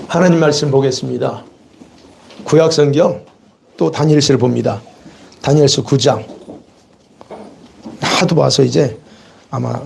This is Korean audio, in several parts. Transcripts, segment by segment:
하나님 말씀 보겠습니다. 구약성경 또 다니엘서를 봅니다. 다니엘서 9장. 하도 봐서 이제 아마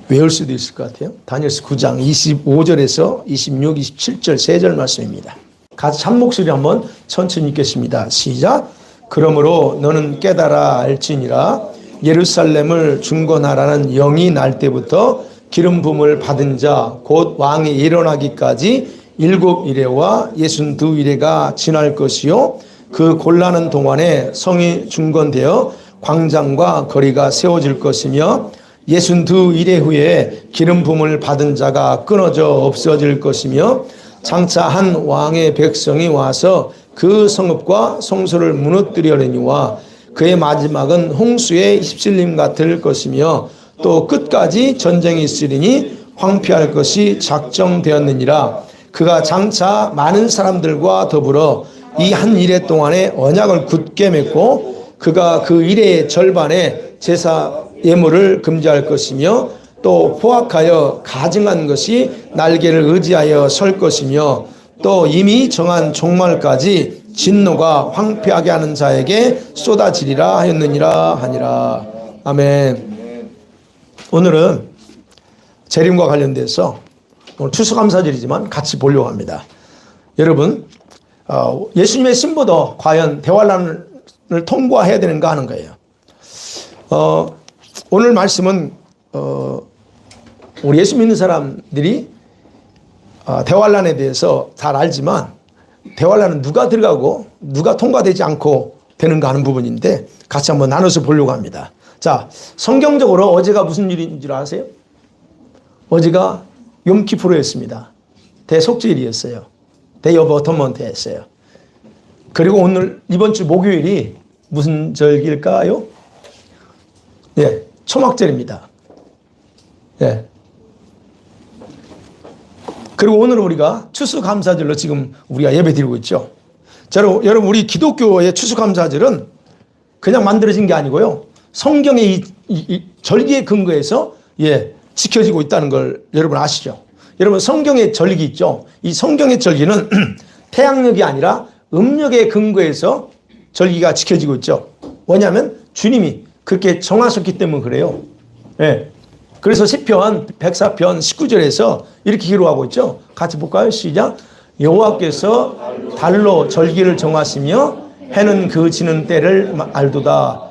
외울 수도 있을 것 같아요. 다니엘서 9장 25절에서 26, 27절 3절 말씀입니다. 같이 한 목소리 한번 천천히 읽겠습니다. 시작. 그러므로 너는 깨달아 알지니라. 예루살렘을 중건하라는 영이 날 때부터 기름 부음을 받은 자 곧 왕이 일어나기까지 7이레와 62이레가 지날 것이요 그 곤란한 동안에 성이 중건되어 광장과 거리가 세워질 것이며 62이레 후에 기름 부음을 받은 자가 끊어져 없어질 것이며 장차 한 왕의 백성이 와서 그 성읍과 성소를 무너뜨리려니와 그의 마지막은 홍수의 휩쓸림 같을 것이며 또 끝까지 전쟁이 있으리니 황폐할 것이 작정되었느니라. 그가 장차 많은 사람들과 더불어 이 한 일해 동안에 언약을 굳게 맺고 그가 그 일해의 절반에 제사 예물을 금지할 것이며 또 포악하여 가증한 것이 날개를 의지하여 설 것이며 또 이미 정한 종말까지 진노가 황폐하게 하는 자에게 쏟아지리라 하였느니라 하니라. 아멘. 오늘은 재림과 관련돼서 오늘 추수감사절이지만 같이 보려고 합니다. 여러분, 예수님의 신부도 과연 대환란을 통과해야 되는가 하는 거예요. 오늘 말씀은 우리 예수 믿는 사람들이 대환란에 대해서 잘 알지만 대환란은 누가 들어가고 누가 통과되지 않고 되는가 하는 부분인데 같이 한번 나눠서 보려고 합니다. 자, 성경적으로 어제가 무슨 일인 줄 아세요? 어제가 욤키푸르였습니다. 대속죄일이었어요. 대여버터먼트였어요. 그리고 오늘 이번 주 목요일이 무슨 절기일까요? 예, 초막절입니다. 예. 그리고 오늘 우리가 추수감사절로 지금 우리가 예배 드리고 있죠. 자, 여러분 우리 기독교의 추수감사절은 그냥 만들어진 게 아니고요. 성경의 이 절기에 근거해서 지켜지고 있다는 걸 여러분 아시죠? 여러분 성경의 절기 있죠? 이 성경의 절기는 태양력이 아니라 음력에 근거해서 절기가 지켜지고 있죠. 왜냐하면 주님이 그렇게 정하셨기 때문에 그래요. 예. 그래서 시편 104편 19절에서 이렇게 기록하고 있죠. 같이 볼까요? 시작. 여호와께서 달로 절기를 정하시며 해는 그 지는 때를 알도다.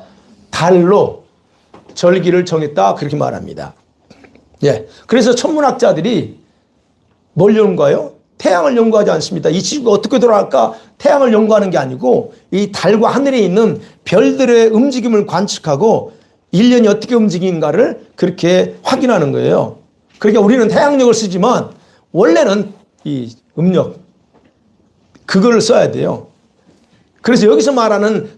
달로 절기를 정했다. 그렇게 말합니다. 예. 그래서 천문학자들이 뭘 연구해요? 태양을 연구하지 않습니다. 이 지구가 어떻게 돌아갈까? 태양을 연구하는 게 아니고 이 달과 하늘에 있는 별들의 움직임을 관측하고 1년이 어떻게 움직이는가를 그렇게 확인하는 거예요. 그러니까 우리는 태양력을 쓰지만 원래는 이 음력 그걸 써야 돼요. 그래서 여기서 말하는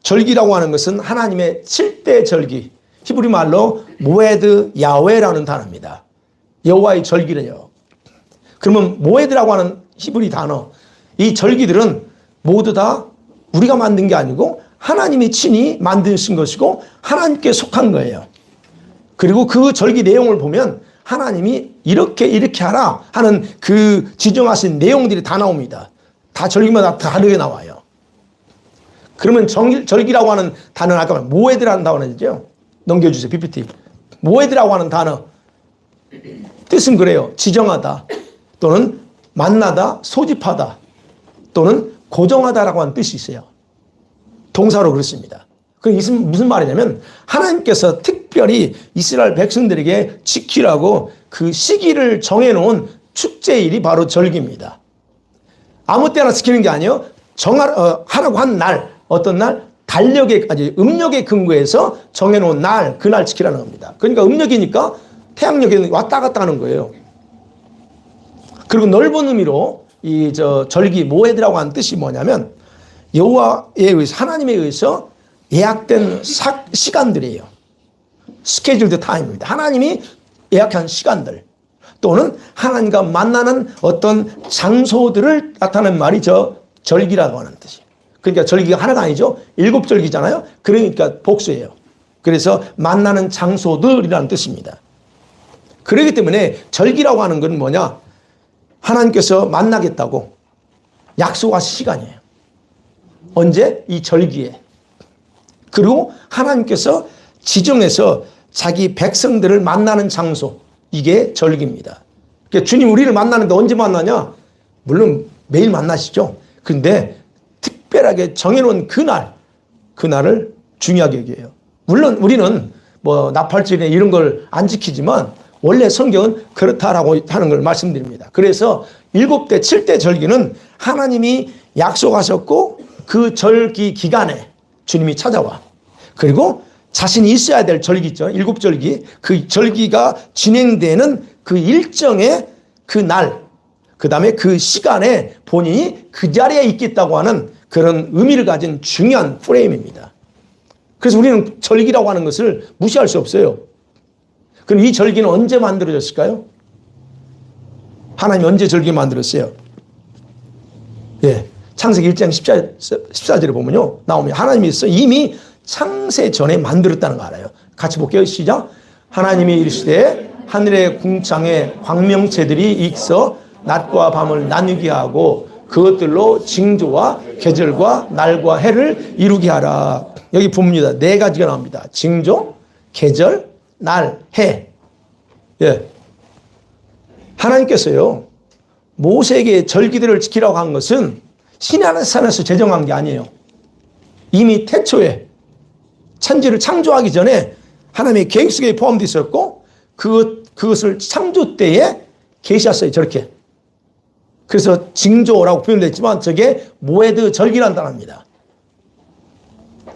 절기라고 하는 것은 하나님의 7대 절기, 히브리 말로 모에드 야훼라는 단어입니다. 여호와의 절기는요. 그러면 모에드라고 하는 히브리 단어, 이 절기들은 모두 다 우리가 만든 게 아니고 하나님이 친히 만드신 것이고 하나님께 속한 거예요. 그리고 그 절기 내용을 보면 하나님이 이렇게 하라 하는 그 지정하신 내용들이 다 나옵니다. 다 절기마다 다르게 나와요. 그러면 절기라고 하는 단어는 아까 모에드라는 단어죠. 넘겨주세요. PPT. 모에드라고 하는 단어 뜻은 그래요. 지정하다 또는 만나다, 소집하다 또는 고정하다라고 하는 뜻이 있어요. 동사로 그렇습니다. 그게 무슨 말이냐면 하나님께서 특별히 이스라엘 백성들에게 지키라고 그 시기를 정해놓은 축제일이 바로 절기입니다. 아무 때나 지키는 게 아니에요. 하라고 한 날, 어떤 날? 음력에 근거해서 정해놓은 날, 그날 지키라는 겁니다. 그러니까 음력이니까 태양력이 왔다 갔다 하는 거예요. 그리고 넓은 의미로 절기 모에드라고 하는 뜻이 뭐냐면 여호와에 의해서 하나님에 의해서 예약된 시간들이에요. 스케줄드 타임입니다. 하나님이 예약한 시간들 또는 하나님과 만나는 어떤 장소들을 나타내는 말이 절기라고 하는 뜻이에요. 그러니까 절기가 하나가 아니죠. 7절기잖아요. 그러니까 복수예요. 그래서 만나는 장소들이라는 뜻입니다. 그렇기 때문에 절기라고 하는 건 뭐냐? 하나님께서 만나겠다고 약속하신 시간이에요. 언제? 이 절기에. 그리고 하나님께서 지정해서 자기 백성들을 만나는 장소, 이게 절기입니다. 그러니까 주님 우리를 만나는데 언제 만나냐? 물론 매일 만나시죠. 근데 특별하게 정해놓은 그날을 중요하게 여겨요. 물론 우리는 뭐 나팔절이나 이런 걸 안 지키지만 원래 성경은 그렇다라고 하는 걸 말씀드립니다. 그래서 7대, 7대 절기는 하나님이 약속하셨고 그 절기 기간에 주님이 찾아와. 그리고 자신이 있어야 될 절기 있죠. 7절기. 그 절기가 진행되는 그 일정의 그 날, 그 다음에 그 시간에 본인이 그 자리에 있겠다고 하는 그런 의미를 가진 중요한 프레임입니다. 그래서 우리는 절기라고 하는 것을 무시할 수 없어요. 그럼 이 절기는 언제 만들어졌을까요? 하나님이 언제 절기 만들었어요? 예. 창세기 1장 14절에 보면요. 나오면 하나님이 이미 창세 전에 만들었다는 거 알아요. 같이 볼게요. 시작. 하나님이 이르시되 하늘의 궁창에 광명체들이 있어 낮과 밤을 나누게 하고 그것들로 징조와 계절과 날과 해를 이루게 하라. 여기 봅니다. 4가지가 나옵니다. 징조, 계절, 날, 해. 예. 하나님께서요, 모세에게 절기들을 지키라고 한 것은 시내산에서 제정한 게 아니에요. 이미 태초에 천지를 창조하기 전에 하나님의 계획 속에 포함되어 있었고 그것을 창조 때에 계시했어요. 저렇게. 그래서 징조라고 표현됐지만 저게 모에드 절기라는 단어입니다.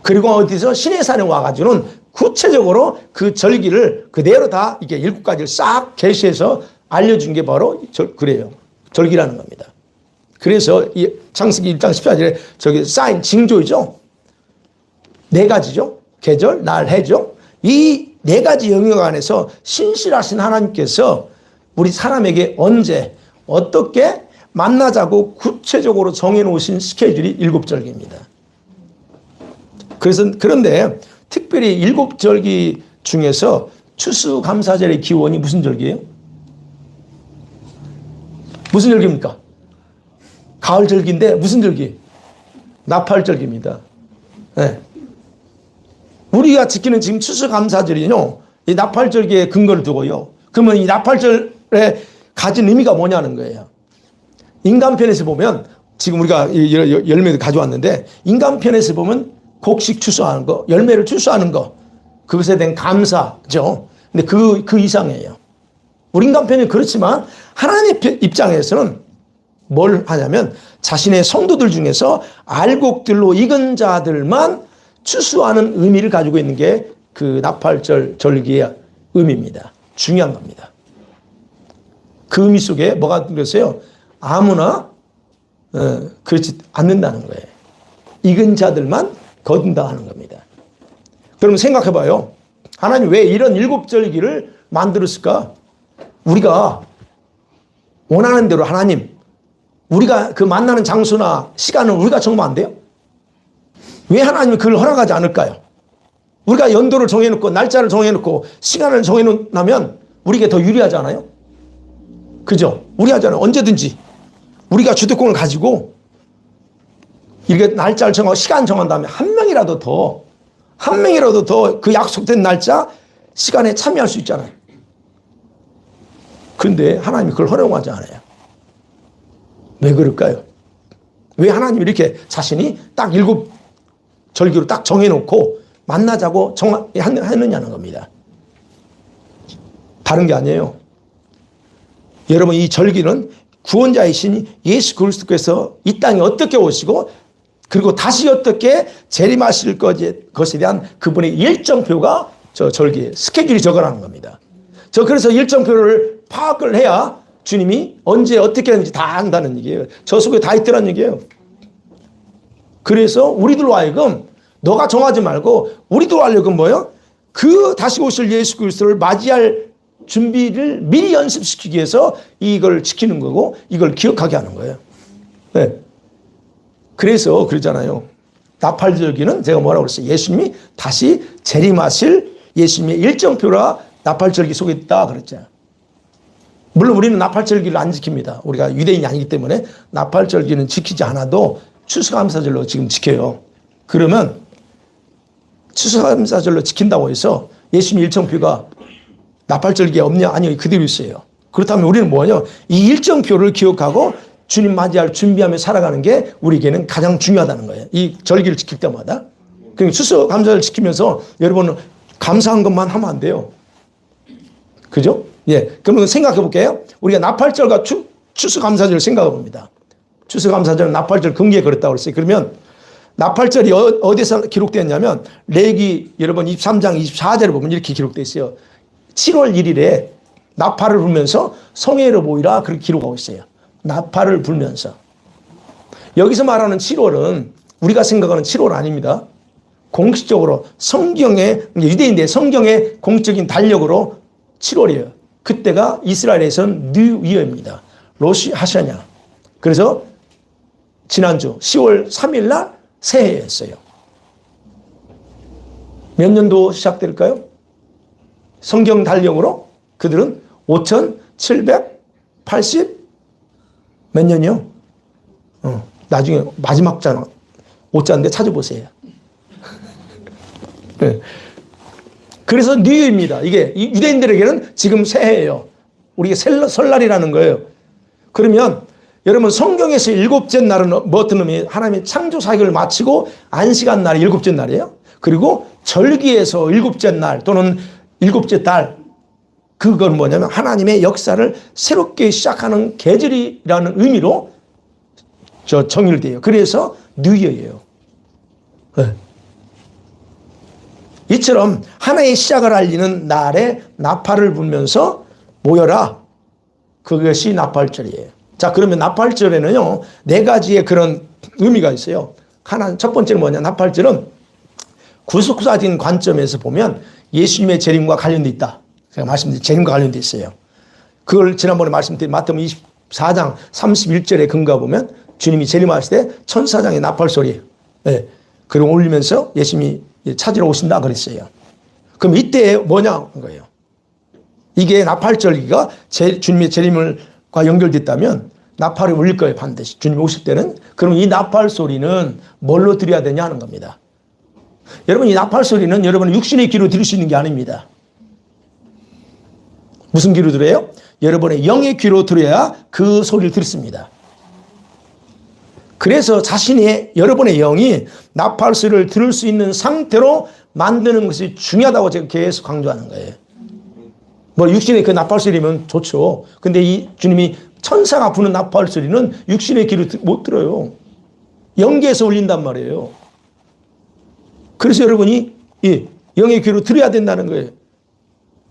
그리고 어디서 시내산에 와가지고는 구체적으로 그 절기를 그대로 다 이게 7가지를 싹 계시해서 알려준 게 바로 그래요. 절기라는 겁니다. 그래서 이 창세기 1장 14절에 저기 사인 징조이죠. 4가지죠. 계절, 날, 해죠. 이 4가지 영역 안에서 신실하신 하나님께서 우리 사람에게 언제 어떻게 만나자고 구체적으로 정해놓으신 스케줄이 7절기입니다. 그런데 특별히 7절기 중에서 추수감사절의 기원이 무슨 절기예요? 무슨 절기입니까? 가을 절기인데 무슨 절기? 나팔절기입니다. 네. 우리가 지키는 지금 추수감사절이요, 이 나팔절기에 근거를 두고요. 그러면 이 나팔절에 가진 의미가 뭐냐는 거예요. 인간편에서 보면 지금 우리가 열매를 가져왔는데 인간편에서 보면 곡식 추수하는 거, 열매를 추수하는 거, 그것에 대한 감사죠. 근데 그 이상이에요. 우리 인간편은 그렇지만 하나님 입장에서는 뭘 하냐면 자신의 성도들 중에서 알곡들로 익은 자들만 추수하는 의미를 가지고 있는 게 그 나팔절 절기의 의미입니다. 중요한 겁니다. 그 의미 속에 뭐가 들었어요? 아무나 그렇지 않는다는 거예요. 익은 자들만 거둔다 하는 겁니다. 그럼 생각해봐요. 하나님 왜 이런 7절기를 만들었을까? 우리가 원하는 대로 하나님, 우리가 그 만나는 장소나 시간을 우리가 정하면 안 돼요? 왜 하나님은 그걸 허락하지 않을까요? 우리가 연도를 정해놓고 날짜를 정해놓고 시간을 정해놓으면 우리에게 더 유리하잖아요? 그죠? 우리하잖아요. 언제든지 우리가 주도권을 가지고 이렇게 날짜를 정하고 시간 정한 다음에 한 명이라도 더 그 약속된 날짜 시간에 참여할 수 있잖아요. 그런데 하나님이 그걸 허용하지 않아요. 왜 그럴까요? 왜 하나님이 이렇게 자신이 딱 7절기로 딱 정해놓고 만나자고 했느냐는 겁니다. 다른 게 아니에요. 여러분, 이 절기는 구원자이신 예수 그리스도께서 이 땅에 어떻게 오시고 그리고 다시 어떻게 재림하실 것에 대한 그분의 일정표가 저 절기에 스케줄이 적어라는 겁니다. 그래서 일정표를 파악을 해야 주님이 언제 어떻게 하는지 다 안다는 얘기예요. 저 속에 다 있더라는 얘기예요. 그래서 우리들로 하여금 너가 정하지 말고 우리들로 하여금 뭐예요? 그 다시 오실 예수 그리스도를 맞이할 준비를 미리 연습시키기 위해서 이걸 지키는 거고 이걸 기억하게 하는 거예요. 네. 그래서 그러잖아요. 나팔절기는 제가 뭐라고 그랬어요? 예수님이 다시 재림하실 예수님의 일정표라 나팔절기 속에 있다 그랬잖아요. 물론 우리는 나팔절기를 안 지킵니다. 우리가 유대인이 아니기 때문에 나팔절기는 지키지 않아도 추수감사절로 지금 지켜요. 그러면 추수감사절로 지킨다고 해서 예수님 일정표가 나팔절기에 없냐? 아니요. 그대로 있어요. 그렇다면 우리는 뭐냐? 이 일정표를 기억하고 주님 맞이할 준비하며 살아가는 게 우리에게는 가장 중요하다는 거예요. 이 절기를 지킬 때마다. 그러니까 추수감사를 지키면서 여러분 감사한 것만 하면 안 돼요. 그죠? 예. 그러면 생각해 볼게요. 우리가 나팔절과 추수감사절을 생각해 봅니다. 추수감사절은 나팔절 근기에 그랬다고 그랬어요. 그러면 나팔절이 어디서 기록되었냐면 레위기 여러분 23장 24절을 보면 이렇게 기록되어 있어요. 7월 1일에 나팔을 불면서 성회로 모이라 그렇게 기록하고 있어요. 나팔을 불면서. 여기서 말하는 7월은 우리가 생각하는 7월 아닙니다. 공식적으로 성경의 유대인들 성경의 공적인 달력으로 7월이에요. 그때가 이스라엘에서는 뉴 이어입니다. 로시 하샤냐. 그래서 지난주 10월 3일 날 새해였어요. 몇 년도 시작될까요? 성경 달력으로 그들은 5780 몇 년이요? 나중에 마지막 자는 5자인데 찾아보세요. 네. 그래서 뉴입니다. 이게 유대인들에게는 지금 새해예요. 우리가 설날이라는 거예요. 그러면 여러분 성경에서 일곱째 날은 뭐 어떤 의미? 하나님의 창조 사역을 마치고 안식한 날이 일곱째 날이에요. 그리고 절기에서 일곱째 날 또는 일곱째 달 그건 뭐냐면 하나님의 역사를 새롭게 시작하는 계절이라는 의미로 정의돼요. 그래서 뉴이어예요. 네. 이처럼 하나의 시작을 알리는 날에 나팔을 불면서 모여라. 그것이 나팔절이에요. 자, 그러면 나팔절에는요, 4가지의 그런 의미가 있어요. 하나, 첫 번째는 뭐냐? 나팔절은 구속사적인 관점에서 보면 예수님의 재림과 관련돼 있다. 제가 말씀드린 재림과 관련돼 있어요. 그걸 지난번에 말씀드린 마태복음 24장 31절에 근거해 보면 주님이 재림하실 때 천사장의 나팔 소리, 네. 그걸 올리면서 예수님이 찾으러 오신다 그랬어요. 그럼 이때 뭐냐 거예요. 이게 나팔절기가 주님의 재림과 연결됐다면 나팔이 울릴 거예요. 반드시 주님이 오실 때는. 그럼 이 나팔 소리는 뭘로 드려야 되냐 하는 겁니다. 여러분 이 나팔 소리는 여러분의 육신의 귀로 들을 수 있는 게 아닙니다. 무슨 귀로 들어요? 여러분의 영의 귀로 들어야 그 소리를 듣습니다. 그래서 여러분의 영이 나팔 소리를 들을 수 있는 상태로 만드는 것이 중요하다고 제가 계속 강조하는 거예요. 뭐 육신의 그 나팔 소리면 좋죠. 근데 이 주님이 천사가 부는 나팔 소리는 육신의 귀로 못 들어요. 영계에서 울린단 말이에요. 그래서 여러분이 이 영의 귀로 들어야 된다는 거예요.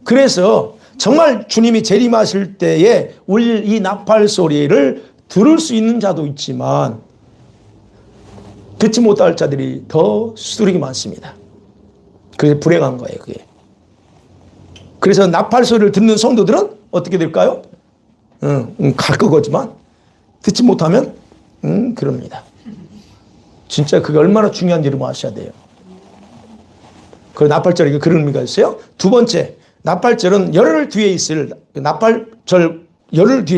그래서 정말 주님이 재림하실 때에 울릴 이 나팔 소리를 들을 수 있는 자도 있지만 듣지 못할 자들이 더 수두룩이 많습니다. 그래서 불행한 거예요, 그게. 그래서 나팔 소리를 듣는 성도들은 어떻게 될까요? 갈 거지만 듣지 못하면 그럽니다. 진짜 그게 얼마나 중요한지 여러분 아셔야 돼요. 그 나팔절이 그런 의미가 있어요. 두 번째, 나팔절은 열흘 뒤에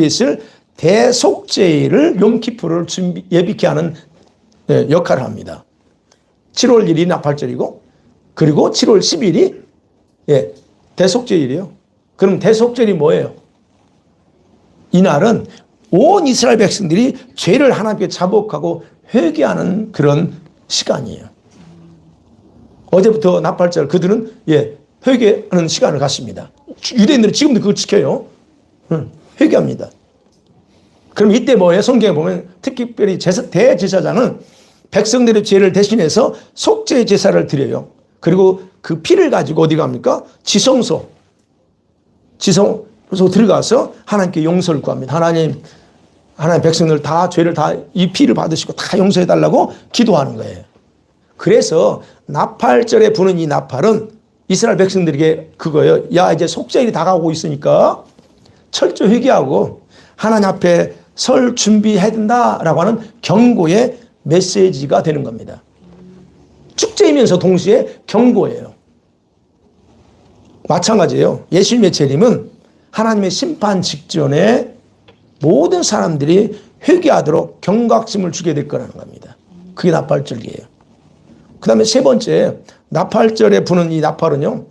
있을 대속죄일을 용키푸를 예비케 하는 역할을 합니다. 7월 1일이 나팔절이고 그리고 7월 10일이 대속죄일이에요. 그럼 대속죄일이 뭐예요? 이날은 온 이스라엘 백성들이 죄를 하나님께 자복하고 회개하는 그런 시간이에요. 어제부터 나팔절 그들은 회개하는 시간을 갖습니다. 유대인들은 지금도 그걸 지켜요. 회개합니다. 그럼 이때 뭐예요? 성경에 보면 특별히 대제사장은 백성들의 죄를 대신해서 속죄 제사를 드려요. 그리고 그 피를 가지고 어디 갑니까? 지성소 들어가서 하나님께 용서를 구합니다. 하나님 백성들 다 죄를 이 피를 받으시고 다 용서해 달라고 기도하는 거예요. 그래서 나팔절에 부는 이 나팔은 이스라엘 백성들에게 그거예요. 야, 이제 속죄일이 다가오고 있으니까 철저히 회개하고 하나님 앞에 설 준비해야 된다라고 하는 경고의 메시지가 되는 겁니다. 축제이면서 동시에 경고예요. 마찬가지예요. 예수님의 재림은 하나님의 심판 직전에 모든 사람들이 회개하도록 경각심을 주게 될 거라는 겁니다. 그게 나팔절기예요. 그 다음에 세 번째, 나팔절에 부는 이 나팔은요,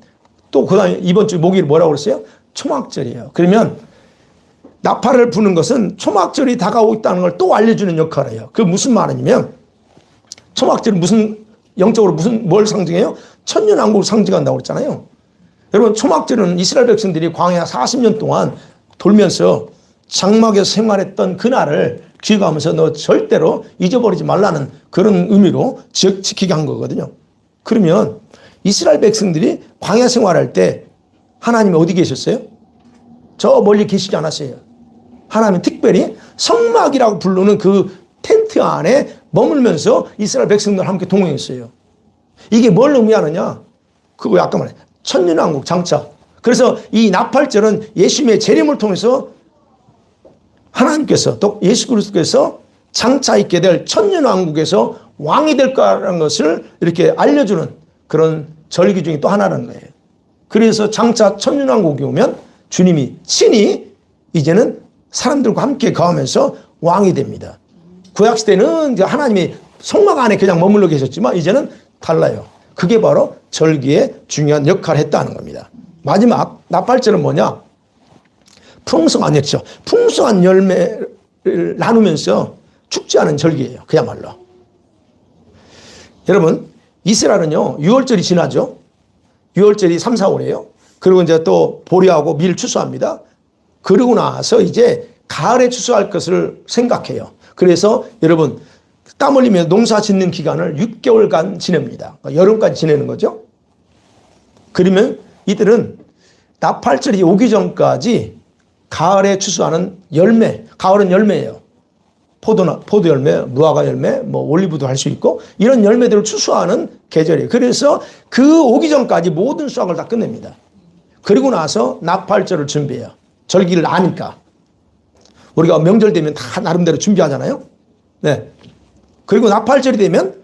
또 그 다음에 이번 주 목요일 뭐라고 그랬어요? 초막절이에요. 그러면 나팔을 부는 것은 초막절이 다가오고 있다는 걸 또 알려주는 역할을 해요. 그게 무슨 말이냐면, 초막절은 무슨, 영적으로 뭘 상징해요? 천년왕국을 상징한다고 그랬잖아요. 여러분, 초막절은 이스라엘 백성들이 광야 40년 동안 돌면서 장막에서 생활했던 그날을 기억하면서 너 절대로 잊어버리지 말라는 그런 의미로 지키게 한 거거든요. 그러면 이스라엘 백성들이 광야 생활할 때 하나님이 어디 계셨어요? 저 멀리 계시지 않았어요. 하나님은 특별히 성막이라고 부르는 그 텐트 안에 머물면서 이스라엘 백성들과 함께 동행했어요. 이게 뭘 의미하느냐? 그거 아까 말해 천년왕국 장차. 그래서 이 나팔절은 예수님의 재림을 통해서 하나님께서 또 예수 그리스도께서 장차 있게 될 천년왕국에서 왕이 될 거라는 것을 이렇게 알려주는 그런 절기 중에 또 하나라는 거예요. 그래서 장차 천년왕국이 오면 주님이 친히 이제는 사람들과 함께 거하면서 왕이 됩니다. 구약시대는 하나님이 성막 안에 그냥 머물러 계셨지만 이제는 달라요. 그게 바로 절기의 중요한 역할을 했다는 겁니다. 마지막 나팔절은 뭐냐? 풍성한 열매죠. 풍성한 열매를 나누면서 축제하는 절기예요. 그야말로. 여러분, 이스라엘은요, 6월절이 지나죠. 6월절이 3, 4월이에요. 그리고 이제 또 보리하고 밀 추수합니다. 그러고 나서 이제 가을에 추수할 것을 생각해요. 그래서 여러분, 땀 흘리며 농사 짓는 기간을 6개월간 지냅니다. 여름까지 지내는 거죠. 그러면 이들은 나팔절이 오기 전까지 가을에 추수하는 열매, 가을은 열매예요. 포도 열매, 무화과 열매, 뭐 올리브도 할 수 있고 이런 열매들을 추수하는 계절이에요. 그래서 그 오기 전까지 모든 수확을 다 끝냅니다. 그리고 나서 나팔절을 준비해요. 절기를 아니까. 우리가 명절 되면 다 나름대로 준비하잖아요. 네. 그리고 나팔절이 되면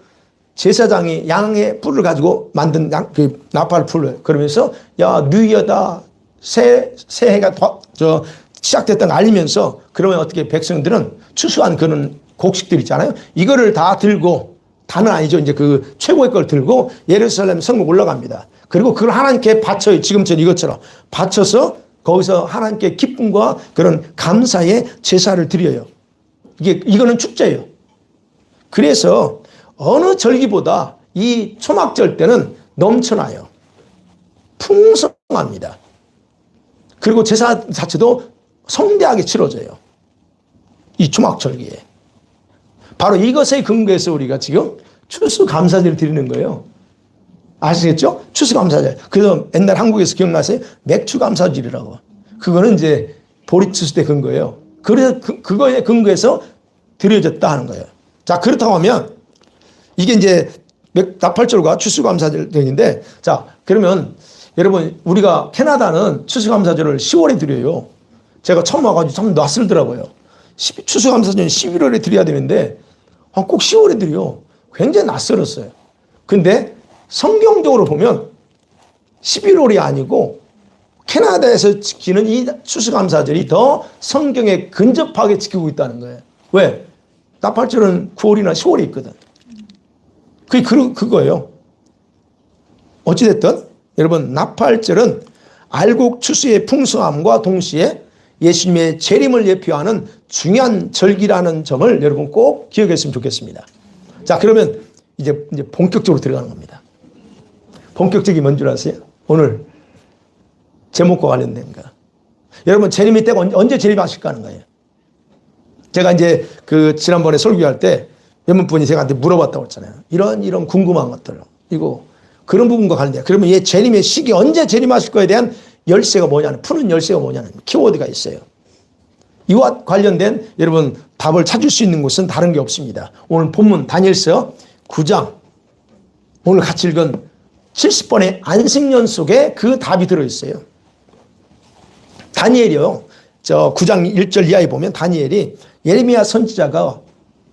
제사장이 양의 뿔을 가지고 만든 그 나팔 풀을 그러면서 야 뉴이어다 새해가 시작됐다는 걸 알리면서 그러면 어떻게 백성들은 추수한 그런 곡식들 있잖아요. 이거를 다 들고 다는 아니죠. 이제 그 최고의 걸 들고 예루살렘 성벽 올라갑니다. 그리고 그걸 하나님께 바쳐요. 지금처럼 이것처럼 바쳐서 거기서 하나님께 기쁨과 그런 감사의 제사를 드려요. 이거는 축제예요. 그래서 어느 절기보다 이 초막절 때는 넘쳐나요. 풍성합니다. 그리고 제사 자체도 성대하게 치러져요. 이 초막절기에. 바로 이것에 근거해서 우리가 지금 추수감사제를 드리는 거예요. 아시겠죠? 추수감사제. 그래서 옛날 한국에서 기억나세요? 맥주감사절이라고. 그거는 이제 보리추수 때 근거예요. 그래서 그거에 근거해서 드려졌다 하는 거예요. 자, 그렇다고 하면 이게 이제 나팔절과 추수감사절인데 자, 그러면 여러분 우리가 캐나다는 추수감사절을 10월에 드려요. 제가 처음 와가지고 참 낯설더라고요. 추수감사절은 11월에 드려야 되는데 꼭 10월에 드려요. 굉장히 낯설었어요. 근데 성경적으로 보면 11월이 아니고 캐나다에서 지키는 이 추수감사절이 더 성경에 근접하게 지키고 있다는 거예요. 왜? 나팔절은 9월이나 10월에 있거든. 그게 그거예요. 어찌됐든 여러분 나팔절은 알곡 추수의 풍성함과 동시에 예수님의 재림을 예표하는 중요한 절기라는 점을 여러분 꼭 기억했으면 좋겠습니다. 자, 그러면 이제 본격적으로 들어가는 겁니다. 본격적이 뭔 줄 아세요? 오늘 제목과 관련된 거. 여러분 재림이 때가 언제 재림하실까 하는 거예요. 제가 이제 그 지난번에 설교할 때 몇몇 분이 제가한테 물어봤다고 했잖아요. 이런 궁금한 것들. 이거 그런 부분과 관련돼요. 그러면 이 재림의 시기 언제 재림하실 거에 대한 열쇠가 뭐냐는 푸는 열쇠가 뭐냐는 키워드가 있어요. 이와 관련된 여러분 답을 찾을 수 있는 곳은 다른 게 없습니다. 오늘 본문 다니엘서 9장 오늘 같이 읽은 70번의 안식년 속에 그 답이 들어있어요. 다니엘이요. 저 9장 1절 이하에 보면 다니엘이 예레미야 선지자가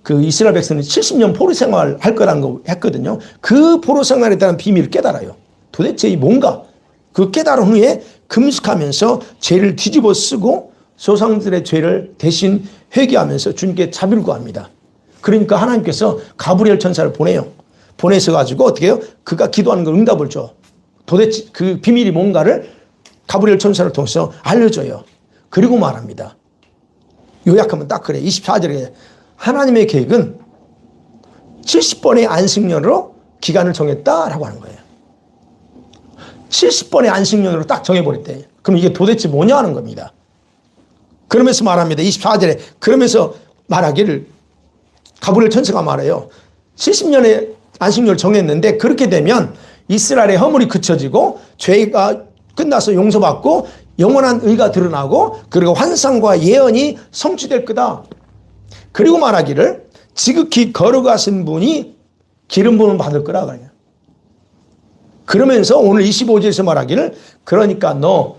그 이스라엘 백성이 70년 포로 생활을 할 거라는 거 했거든요. 그 포로 생활에 대한 비밀을 깨달아요. 도대체 이 뭔가 그 깨달은 후에 금식하면서 죄를 뒤집어 쓰고 조상들의 죄를 대신 회개하면서 주님께 자비를 구합니다. 그러니까 하나님께서 가브리엘 천사를 보내요. 보내서 가지고 어떻게 해요? 그가 기도하는 걸 응답을 줘. 도대체 그 비밀이 뭔가를 가브리엘 천사를 통해서 알려줘요. 그리고 말합니다. 요약하면 딱 그래. 24절에 하나님의 계획은 70번의 안식년으로 기간을 정했다라고 하는 거예요. 70번의 안식년으로 딱 정해버렸대. 그럼 이게 도대체 뭐냐 하는 겁니다. 그러면서 말합니다. 24절에 그러면서 말하기를 가브리엘 천사가 말해요. 70년의 안식년을 정했는데 그렇게 되면 이스라엘의 허물이 그쳐지고 죄가 끝나서 용서받고 영원한 의가 드러나고 그리고 환상과 예언이 성취될 거다. 그리고 말하기를 지극히 거룩하신 분이 기름 부음을 받을 거라 그래요. 그러면서 오늘 25절에서 말하기를 그러니까 너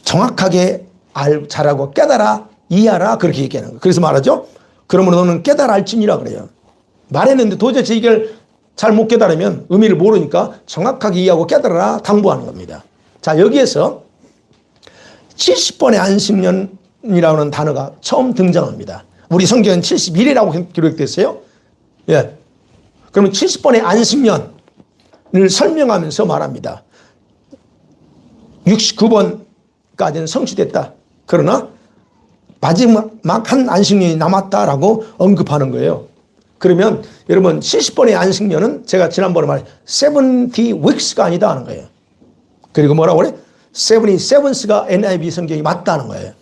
정확하게 잘하고 깨달아 이해하라 그렇게 얘기하는 거예요. 그래서 말하죠. 그러므로 너는 깨달아 알지니라 그래요. 말했는데 도대체 이걸 잘 못 깨달으면 의미를 모르니까 정확하게 이해하고 깨달아라 당부하는 겁니다. 자, 여기에서 70번의 안식년이라는 단어가 처음 등장합니다. 우리 성경은 71이라고 기록됐어요. 예. 그러면 70번의 안식년을 설명하면서 말합니다. 69번까지는 성취됐다. 그러나 마지막 한 안식년이 남았다라고 언급하는 거예요. 그러면 여러분 70번의 안식년은 제가 지난번에 말한 70 weeks가 아니다 하는 거예요. 그리고 뭐라고 그래? 77s가 NIV 성경이 맞다는 거예요.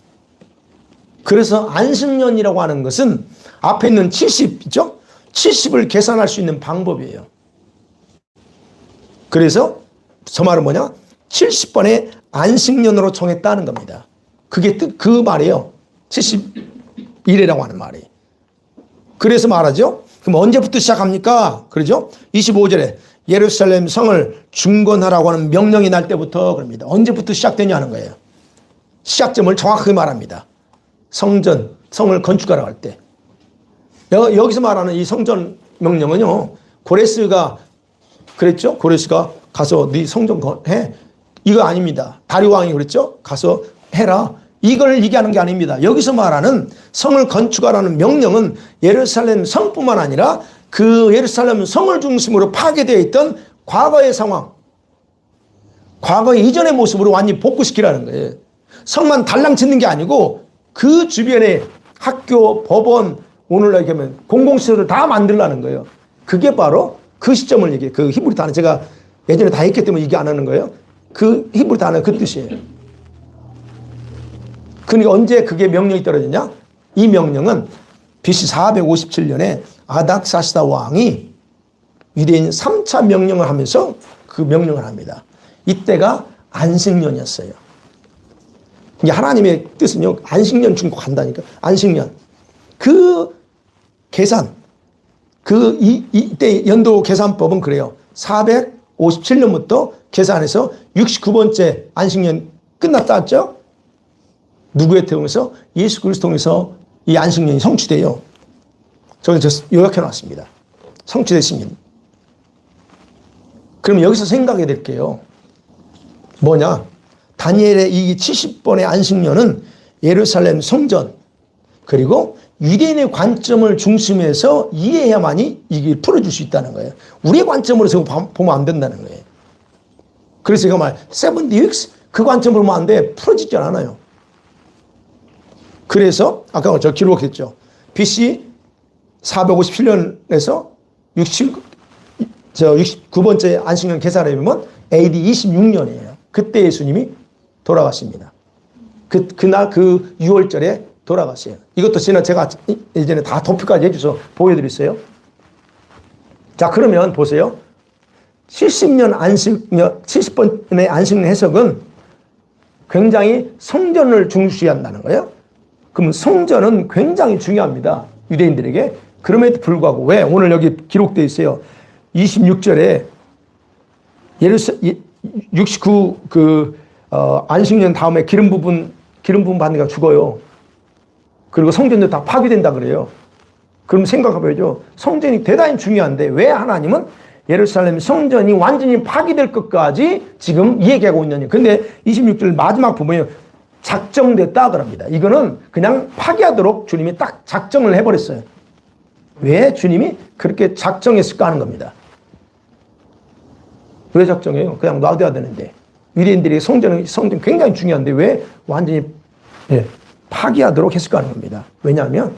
그래서 안식년이라고 하는 것은 앞에 있는 70 있죠? 70을 계산할 수 있는 방법이에요. 그래서 저 말은 뭐냐? 70번의 안식년으로 정했다는 겁니다. 그게 그 말이에요. 71이라고 하는 말이. 그래서 말하죠. 그럼 언제부터 시작합니까? 그러죠? 25절에 예루살렘 성을 중건하라고 하는 명령이 날 때부터 그럽니다. 언제부터 시작되냐는 거예요. 시작점을 정확하게 말합니다. 성전, 성을 건축하라고 할 때. 여기서 말하는 이 성전 명령은요. 고레스가 그랬죠? 고레스가 가서 네 성전 해. 이거 아닙니다. 다리 왕이 그랬죠? 가서 해라. 이걸 얘기하는 게 아닙니다. 여기서 말하는 성을 건축하라는 명령은 예루살렘 성뿐만 아니라 그 예루살렘 성을 중심으로 파괴되어 있던 과거의 상황, 과거 이전의 모습으로 완전히 복구시키라는 거예요. 성만 달랑 짓는 게 아니고 그 주변에 학교, 법원, 오늘날 얘기하면 공공시설을 다 만들라는 거예요. 그게 바로 그 시점을 얘기해요. 그 히브리 단어 제가 예전에 다 했기 때문에 얘기 안 하는 거예요. 그 히브리 단어 그 뜻이에요. 그러니까 언제 그게 명령이 떨어지냐? 이 명령은 BC 457년에 아닥사스다 왕이 유대인 3차 명령을 하면서 그 명령을 합니다. 이때가 안식년이었어요. 이게 하나님의 뜻은요, 안식년 중복한다니까. 안식년. 그 계산, 이때 연도 계산법은 그래요. 457년부터 계산해서 69번째 안식년 끝났다 했죠? 누구에 통해서? 예수 그리스도 통해서 이 안식년이 성취돼요. 저는 요약해 놨습니다. 성취됐습니다. 그럼 여기서 생각해야 될 게요. 뭐냐? 다니엘의 이 70번의 안식년은 예루살렘 성전 그리고 유대인의 관점을 중심해서 이해해야만이 이게 풀어줄 수 있다는 거예요. 우리의 관점으로서 보면 안 된다는 거예요. 그래서 이거 70 weeks 그 관점으로 보면 안 돼. 풀어지지 않아요. 그래서 아까 저 기록했죠. BC 457년에서 69번째 안식년 계산해 보면 AD 26년이에요. 그때 예수님이 돌아가십니다. 그날 그 6월절에 돌아갔어요. 이것도 제가 예전에 다 도표까지 해줘서 보여드렸어요. 자, 그러면 보세요. 70번의 안식년 해석은 굉장히 성전을 중시한다는 거예요. 그럼 성전은 굉장히 중요합니다. 유대인들에게. 그럼에도 불구하고 왜? 오늘 여기 기록되어 있어요. 26절에 69 안식년 다음에 기름 부분 받는 게 죽어요. 그리고 성전도 다 파괴된다 그래요. 그럼 생각해봐야죠. 성전이 대단히 중요한데 왜 하나님은 예루살렘 성전이 완전히 파괴될 것까지 지금 얘기하고 있느냐. 근데 26절 마지막 부분에 작정됐다 그럽니다. 이거는 그냥 파괴하도록 주님이 딱 작정을 해버렸어요. 왜 주님이 그렇게 작정했을까 하는 겁니다. 왜 작정해요? 그냥 놔둬야 되는데. 유대인들이 성전 굉장히 중요한데 왜 완전히 파괴하도록 했을까 하는 겁니다. 왜냐하면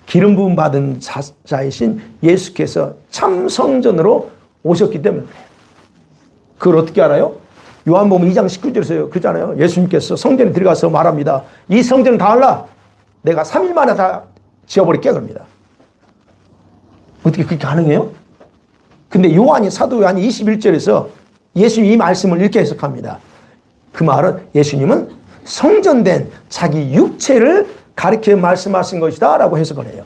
기름 부음 받은 자이신 예수께서 참 성전으로 오셨기 때문에 그래요. 그걸 어떻게 알아요? 요한복음 2장 19절에서 그러잖아요. 예수님께서 성전에 들어가서 말합니다. 이 성전을 다 할라. 내가 3일 만에 다 지어버릴게 그럽니다. 어떻게 그렇게 가능해요? 근데 사도 요한이 21절에서 예수님 이 말씀을 이렇게 해석합니다. 그 말은 예수님은 성전된 자기 육체를 가리켜 말씀하신 것이다 라고 해석을 해요.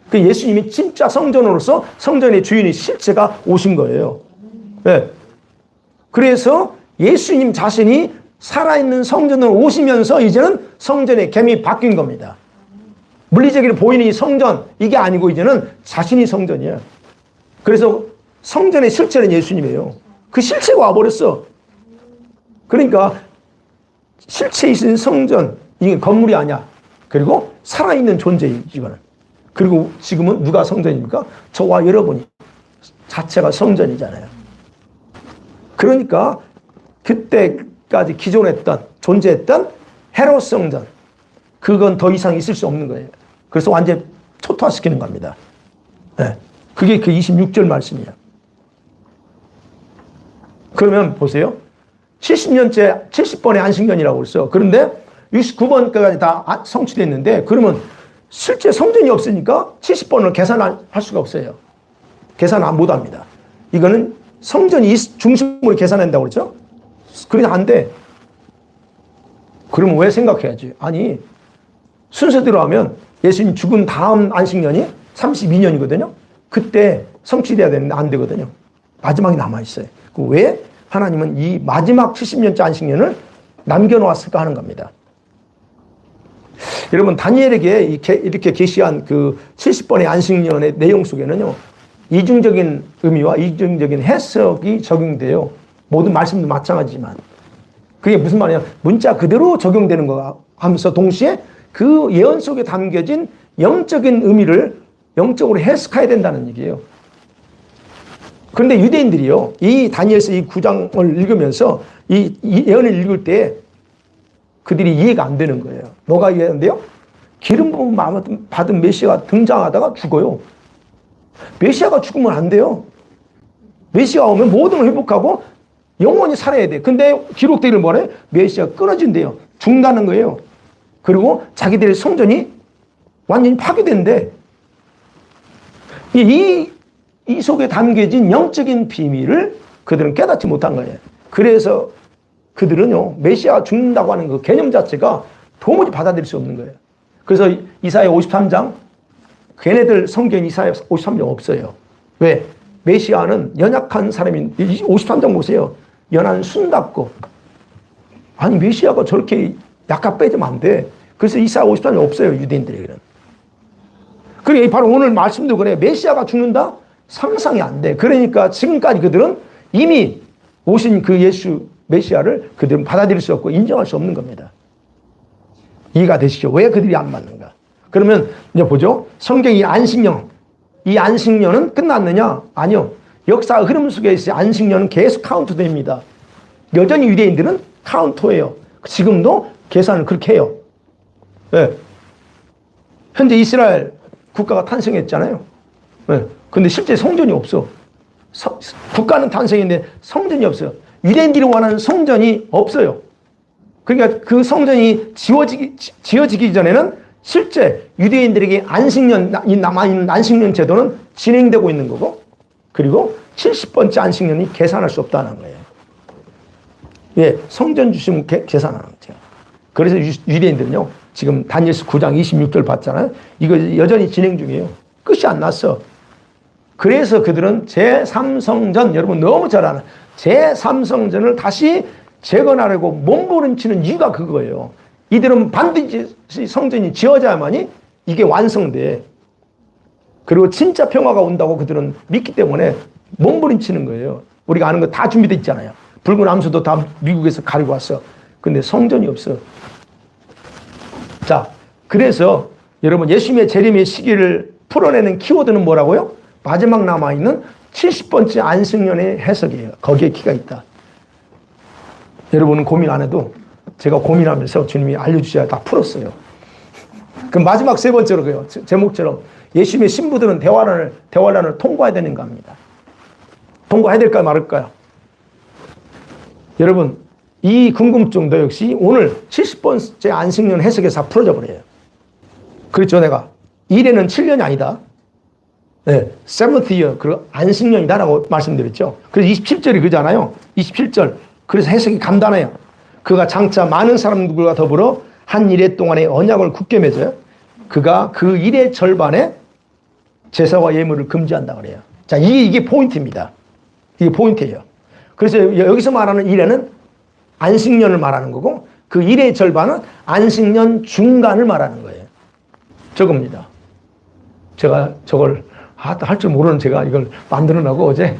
그 예수님이 진짜 성전으로서 성전의 주인의 실체가 오신 거예요. 네. 그래서 예수님 자신이 살아있는 성전으로 오시면서 이제는 성전의 계명이 바뀐 겁니다. 물리적으로 보이는 이 성전 이게 아니고 이제는 자신이 성전이에요. 그래서 성전의 실체는 예수님이에요. 그 실체가 와버렸어. 그러니까 실체 있는 성전 이게 건물이 아니야. 그리고 살아있는 존재예요. 이거는. 그리고 지금은 누가 성전입니까? 저와 여러분이 자체가 성전이잖아요. 그러니까 그때까지 기존했던 존재했던 헤롯 성전 그건 더 이상 있을 수 없는 거예요. 그래서 완전히 초토화시키는 겁니다. 네. 그게 그 26절 말씀이에요. 그러면 보세요. 70년째 70번의 안식년이라고 그랬어요. 그런데 69번까지 다 성취됐는데 그러면 실제 성전이 없으니까 70번을 계산할 수가 없어요. 계산 못합니다. 이거는 성전이 중심으로 계산한다고 그랬죠? 그러면 안 돼. 그러면 왜 생각해야지? 아니 순서대로 하면 예수님 죽은 다음 안식년이 32년이거든요. 그때 성취돼야 되는데 안 되거든요. 마지막이 남아있어요. 왜 하나님은 이 마지막 70년째 안식년을 남겨놓았을까 하는 겁니다. 여러분 다니엘에게 이렇게 계시한 그 70번의 안식년의 내용 속에는요. 이중적인 의미와 이중적인 해석이 적용돼요. 모든 말씀도 마찬가지지만 그게 무슨 말이냐. 문자 그대로 적용되는 거 하면서 동시에 그 예언 속에 담겨진 영적인 의미를 영적으로 해석해야 된다는 얘기예요. 그런데 유대인들이요. 이 다니엘서 이 9장을 읽으면서 이 예언을 읽을 때 그들이 이해가 안 되는 거예요. 뭐가 이해가 안 돼요? 기름 부음 받은 메시아가 등장하다가 죽어요. 메시아가 죽으면 안 돼요. 메시아가 오면 모든 걸 회복하고 영원히 살아야 돼. 근데 기록되기를 뭐래? 메시아가 끊어진대요. 죽는다는 거예요. 그리고 자기들의 성전이 완전히 파괴된대. 이 속에 담겨진 영적인 비밀을 그들은 깨닫지 못한 거예요. 그래서 그들은요, 메시아가 죽는다고 하는 그 개념 자체가 도무지 받아들일 수 없는 거예요. 그래서 이사야 53장, 걔네들 성경 이사야 53장 없어요. 왜? 메시아는 연약한 사람인, 53장 보세요. 연한 순답고. 아니, 메시아가 저렇게 약간 빼지면 안 돼. 그래서 이사야 53장 없어요, 유대인들에게는. 그래, 바로 오늘 말씀도 그래. 메시아가 죽는다? 상상이 안 돼. 그러니까 지금까지 그들은 이미 오신 그 예수, 메시아를 그들은 받아들일 수 없고 인정할 수 없는 겁니다. 이해가 되시죠? 왜 그들이 안 맞는가? 그러면 이제 보죠. 성경이 안식년, 이 안식년은 끝났느냐? 아니요. 역사 흐름 속에서 안식년은 계속 카운트됩니다. 여전히 유대인들은 카운터예요. 지금도 계산을 그렇게 해요. 네. 현재 이스라엘 국가가 탄생했잖아요. 네. 근데 실제 성전이 없어. 국가는 탄생인데 성전이 없어요. 유대인들이 원하는 성전이 없어요. 그러니까 그 성전이 지어지기 전에는 실제 유대인들에게 안식년, 남아있는 안식년 제도는 진행되고 있는 거고, 그리고 70번째 안식년이 계산할 수 없다는 거예요. 예, 성전 주시면 계산하는 거죠. 그래서 유대인들은요, 지금 다니엘서 9장 26절 봤잖아요. 이거 여전히 진행 중이에요. 끝이 안 났어. 그래서 그들은 제3성전, 여러분 너무 잘 아는 제3성전을 다시 재건하려고 몸부림치는 이유가 그거예요. 이들은 반드시 성전이 지어져야만이 이게 완성돼. 그리고 진짜 평화가 온다고 그들은 믿기 때문에 몸부림치는 거예요. 우리가 아는 거 다 준비되어 있잖아요. 붉은 암소도 다 미국에서 가지고 왔어. 근데 성전이 없어. 자, 그래서 여러분 예수님의 재림의 시기를 풀어내는 키워드는 뭐라고요? 마지막 남아있는 70번째 안식년의 해석이에요. 거기에 키가 있다. 여러분은 고민 안 해도 제가 고민하면서 주님이 알려주셔야 다 풀었어요. 그럼 마지막 세 번째로 그요. 제목처럼 예수님의 신부들은 대환란을 통과해야 되는 겁니다. 통과해야 될까요? 말할까요? 여러분, 이 궁금증도 역시 오늘 70번째 안식년 해석에서 다 풀어져 버려요. 그렇죠, 내가. 1에는 7년이 아니다. 네, seventh year, 그 안식년이다라고 말씀드렸죠. 그래서 27절이 그잖아요. 27절. 그래서 해석이 간단해요. 그가 장차 많은 사람들과 더불어 한 일해 동안의 언약을 굳게 맺어요. 그가 그 일의 절반에 제사와 예물을 금지한다 그래요. 자, 이게 포인트입니다. 이게 포인트예요. 그래서 여기서 말하는 일에는 안식년을 말하는 거고 그 일의 절반은 안식년 중간을 말하는 거예요. 저겁니다. 제가 저걸 할 줄 모르는 제가 이걸 만들어내고 어제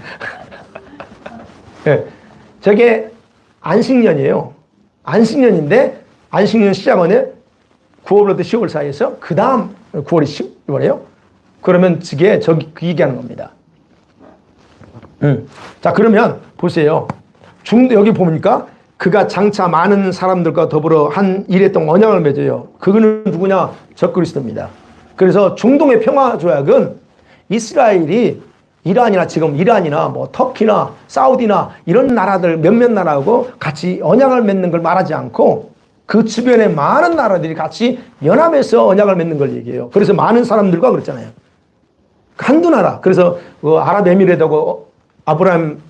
네, 저게 안식년이에요. 안식년인데 안식년 시작은 9월부터 10월 사이에서 그 다음 9월이 10월이에요. 그러면 저게 그 얘기하는 겁니다. 자, 그러면 보세요. 여기 보니까 그가 장차 많은 사람들과 더불어 한 일에 동안 언약을 맺어요. 그거는 누구냐? 적그리스도입니다. 그래서 중동의 평화 조약은 이스라엘이 이란이나 뭐 터키나 사우디나 이런 나라들 몇몇 나라하고 같이 언약을 맺는 걸 말하지 않고 그 주변에 많은 나라들이 같이 연합해서 언약을 맺는 걸 얘기해요. 그래서 많은 사람들과 그랬잖아요. 한두 나라. 그래서 아랍에미레트하고 아브라함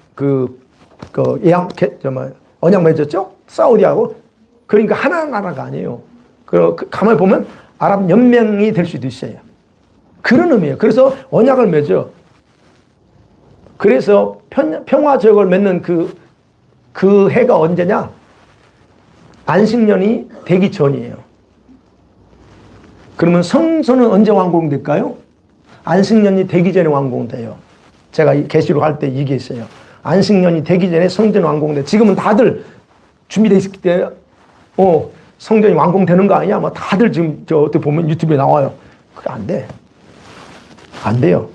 언약 맺었죠? 사우디하고. 그러니까 하나 나라가 아니에요. 가만히 보면 아랍 연맹이 될 수도 있어요. 그런 의미예요. 그래서 언약을 맺어. 그래서 평화조약을 맺는 그 해가 언제냐? 안식년이 되기 전이에요. 그러면 성전은 언제 완공될까요? 안식년이 되기 전에 완공돼요. 제가 계시록 할 때 얘기했어요. 안식년이 되기 전에 성전 완공돼. 지금은 다들 준비되어 있기 때문에 성전이 완공되는 거 아니야? 뭐 다들 지금 어떻게 보면 유튜브에 나와요. 그게 안 돼. 안 돼요.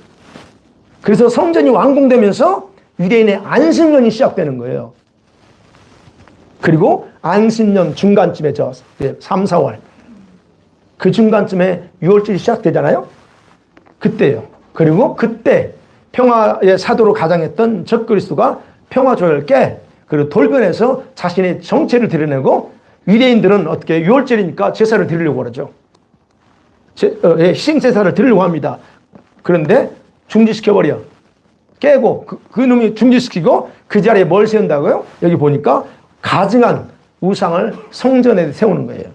그래서 성전이 완공되면서 유대인의 안식년이 시작되는 거예요. 그리고 안식년 중간쯤에 3, 4월 그 중간쯤에 6월절이 시작되잖아요. 그때요. 그리고 그때 평화의 사도로 가장했던 적그리스도가 평화조약을 깨 그리고 돌변해서 자신의 정체를 드러내고 유대인들은 어떻게 6월절이니까 제사를 드리려고 그러죠. 희생제사를 드리려고 합니다. 그런데 중지시켜버려. 깨고 그 놈이 중지시키고 그 자리에 뭘 세운다고요? 여기 보니까 가증한 우상을 성전에 세우는 거예요.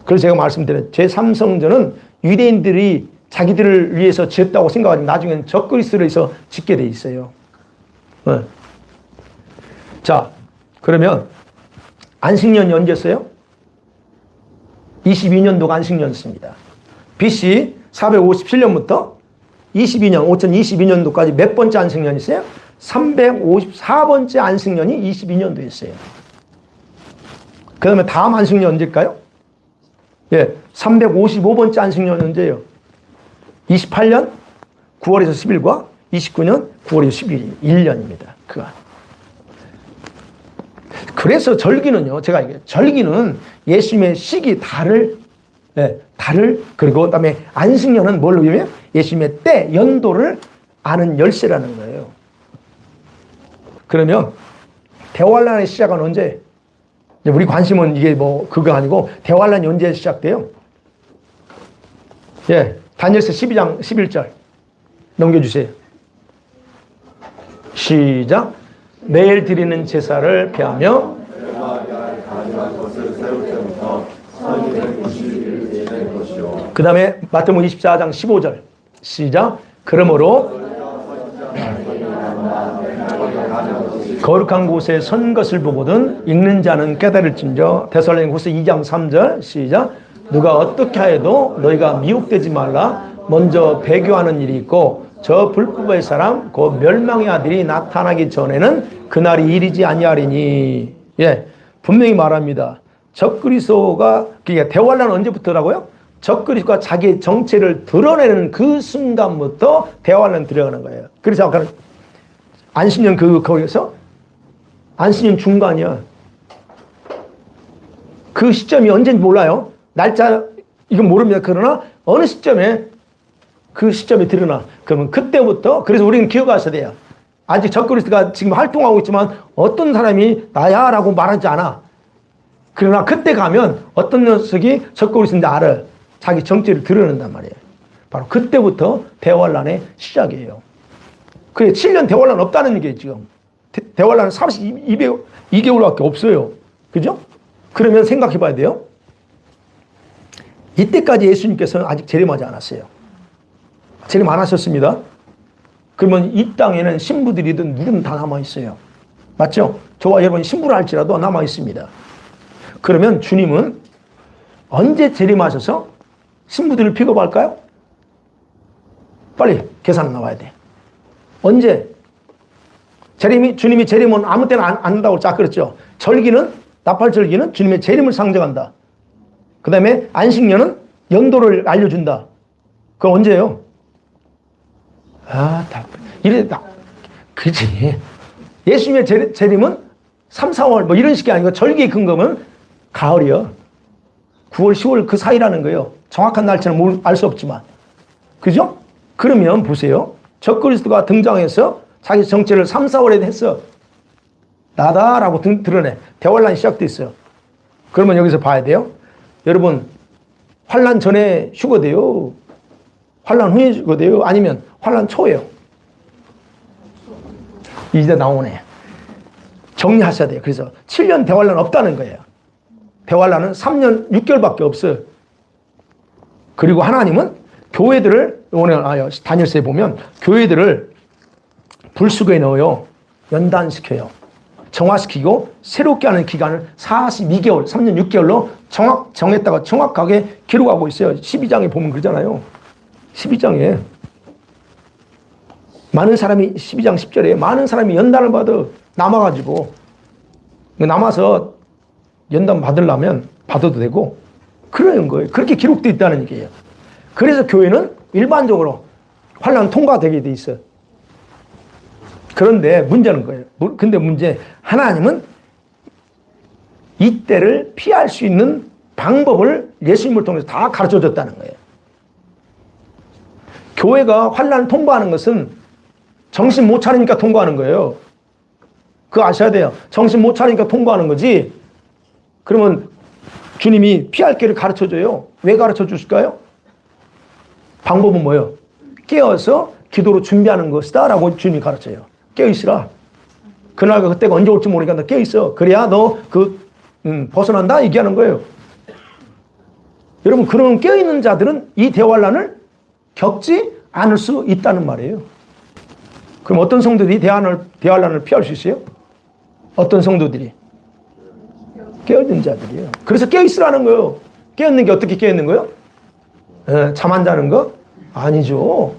그래서 제가 말씀드린 제3성전은 유대인들이 자기들을 위해서 지었다고 생각하지만 나중에는 적그리스도를 위해서 짓게 돼 있어요. 자, 그러면 안식년이 언제였어요? 22년도가 안식년이었습니다. BC 457년부터 5022년도까지 몇 번째 안식년이 있어요? 354번째 안식년이 22년도였어요. 그 다음에 다음 안식년 언제일까요? 355번째 안식년 언제예요? 28년 9월에서 10일과 29년 9월에서 11일 1년입니다. 그래서 절기는요, 제가 얘기해요. 절기는 예수님의 시기 달을 그리고 그다음에 안식년은 뭘로 유명해요? 예수님의 때, 연도를 아는 열쇠라는 거예요. 그러면 대환란의 시작은 언제? 우리 관심은 이게 뭐 그거 아니고 대환란이 언제 시작돼요? 다니엘서 12장 11절 넘겨주세요. 시작. 매일 드리는 제사를 폐하며 그 다음에 마태복음 24장 15절 시작. 그러므로 거룩한 곳에 선 것을 보거든 읽는 자는 깨달을진저. 데살로니가후서 2장 3절 시작. 누가 어떻게 하여도 너희가 미혹되지 말라. 먼저 배교하는 일이 있고 저 불법의 사람 곧 멸망의 아들이 나타나기 전에는 그날이 이르지 아니하리니. 예, 분명히 말합니다. 적그리스도가 그러니까 대환란은 언제부터라고요? 적그리스도가 자기의 정체를 드러내는 그 순간부터 대환란 들어가는 거예요. 그래서 아까 안식년 거기서 안식년 중간이야. 그 시점이 언제인지 몰라요. 날짜 이건 모릅니다. 그러나 어느 시점에 그 시점이 드러나. 그러면 그때부터 그래서 우리는 기억하셔야 돼요. 아직 적그리스도가 지금 활동하고 있지만 어떤 사람이 나야 라고 말하지 않아. 그러나 그때 가면 어떤 녀석이 적그리스도인지 알아. 자기 정체를 드러낸단 말이에요. 바로 그때부터 대환란의 시작이에요. 그게 7년 대환란 없다는 얘기예요. 지금 대환란은 32개월밖에 없어요. 그죠? 그러면 생각해 봐야 돼요. 이때까지 예수님께서는 아직 재림하지 않았어요. 재림 안 하셨습니다. 그러면 이 땅에는 신부들이든 누구든 다 남아있어요. 맞죠? 저와 여러분이 신부를 할지라도 남아있습니다. 그러면 주님은 언제 재림하셔서 신부들을 픽업할까요? 빨리 계산 나와야 돼. 언제? 주님이 재림은 아무 때나 안 한다고 쫙 그랬죠. 절기는, 나팔절기는 주님의 재림을 상징한다. 그 다음에 안식년은 연도를 알려준다. 그건 언제예요? 그렇지. 예수님의 재림은 3, 4월 뭐 이런 식이 아니고 절기의 근거는 가을이요. 9월, 10월 그 사이라는 거예요. 정확한 날짜는 알 수 없지만. 그죠? 그러면 보세요. 적그리스도가 등장해서 자기 정체를 3, 4월에 했어. 나다라고 드러내. 대환란이 시작됐어요. 그러면 여기서 봐야 돼요. 여러분, 환란 전에 휴거돼요? 환란 후에 휴거돼요? 아니면 환란 초예요? 이제 나오네. 정리하셔야 돼요. 그래서 7년 대환란 없다는 거예요. 대환란은 3년 6개월밖에 없어요. 그리고 하나님은 교회들을 오늘 다니엘서에 보면 교회들을 불수거에 넣어요. 연단시켜요. 정화시키고 새롭게 하는 기간을 42개월, 3년 6개월로 정했다가 정확하게 기록하고 있어요. 12장에 보면 그러잖아요. 12장에 많은 사람이 12장 10절에 많은 사람이 연단을 받아 남아가지고 남아서 연단 받으려면 받아도 되고 그런 거예요. 그렇게 기록되어 있다는 얘기예요. 그래서 교회는 일반적으로 환난 통과되게 돼 있어요. 그런데 문제는 거예요. 근데 문제 하나님은 이때를 피할 수 있는 방법을 예수님을 통해서 다 가르쳐 줬다는 거예요. 교회가 환난을 통과하는 것은 정신 못 차리니까 통과하는 거예요. 그거 아셔야 돼요. 정신 못 차리니까 통과하는 거지. 그러면 주님이 피할 길을 가르쳐 줘요. 왜 가르쳐 주실까요? 방법은 뭐예요? 깨어서 기도로 준비하는 것이다 라고 주님이 가르쳐요. 깨어있으라. 그날과 그때가 언제 올지 모르니까 너 깨어있어. 그래야 너 벗어난다 얘기하는 거예요. 여러분, 그런 깨어있는 자들은 이 대환란을 겪지 않을 수 있다는 말이에요. 그럼 어떤 성도들이 대환란을 피할 수 있어요? 어떤 성도들이? 깨어있는 자들이에요. 그래서 깨어있으라는 거예요. 깨어있는 게 어떻게 깨어있는 거예요? 잠 안 자는 거? 아니죠.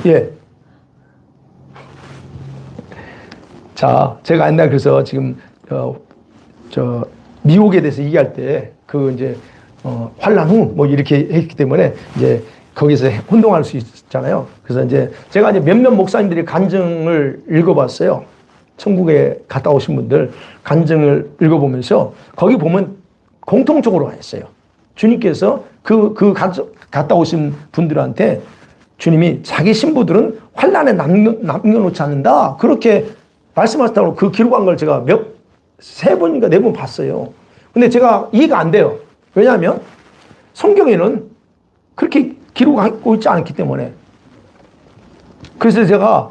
예. 자, 제가 옛날 그래서 지금, 미혹에 대해서 얘기할 때, 환란 후, 뭐 이렇게 했기 때문에, 이제, 거기서 혼동할 수 있잖아요. 그래서 이제, 제가 이제 몇몇 목사님들이 간증을 읽어봤어요. 천국에 갔다 오신 분들 간증을 읽어보면서, 거기 보면 공통적으로 했어요. 주님께서 갔다 오신 분들한테 주님이 자기 신부들은 환란에 남겨놓지 않는다. 그렇게 말씀하셨다고 그 기록한 걸 제가 세 번인가 네 번 봤어요. 근데 제가 이해가 안 돼요. 왜냐하면 성경에는 그렇게 기록하고 있지 않기 때문에. 그래서 제가,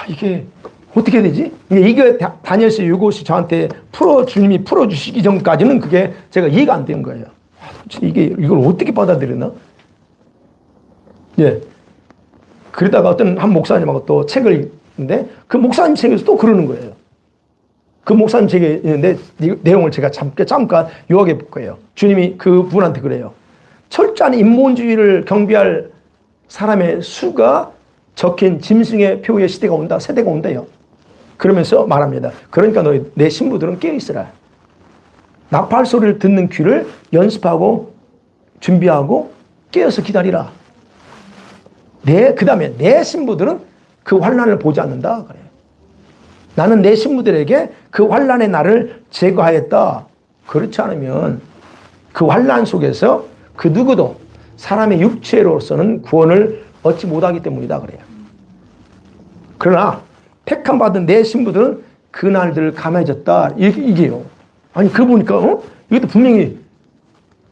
이게 어떻게 되지? 이게 다니엘서 이것이 저한테 주님이 풀어주시기 전까지는 그게 제가 이해가 안 된 거예요. 이걸 어떻게 받아들였나? 예. 그러다가 한 목사님하고 또 책을 읽는데 그 목사님 책에서 또 그러는 거예요. 그 목사님 책에 있는데 내용을 제가 잠깐 요약해 볼 거예요. 주님이 그 분한테 그래요. 철저한 인본주의를 경비할 사람의 수가 적힌 짐승의 표의 시대가 온다, 세대가 온대요. 그러면서 말합니다. 그러니까 너희 내 신부들은 깨어있으라. 나팔 소리를 듣는 귀를 연습하고 준비하고 깨어서 기다리라. 그 다음에 내 신부들은 그 환난을 보지 않는다. 그래요. 나는 내 신부들에게 그 환난의 날을 제거하였다. 그렇지 않으면 그 환난 속에서 그 누구도 사람의 육체로서는 구원을 얻지 못하기 때문이다. 그래요. 그러나 택함 받은 내 신부들은 그 날들을 감해졌다. 이게요. 아니, 그거 보니까, 이것도 분명히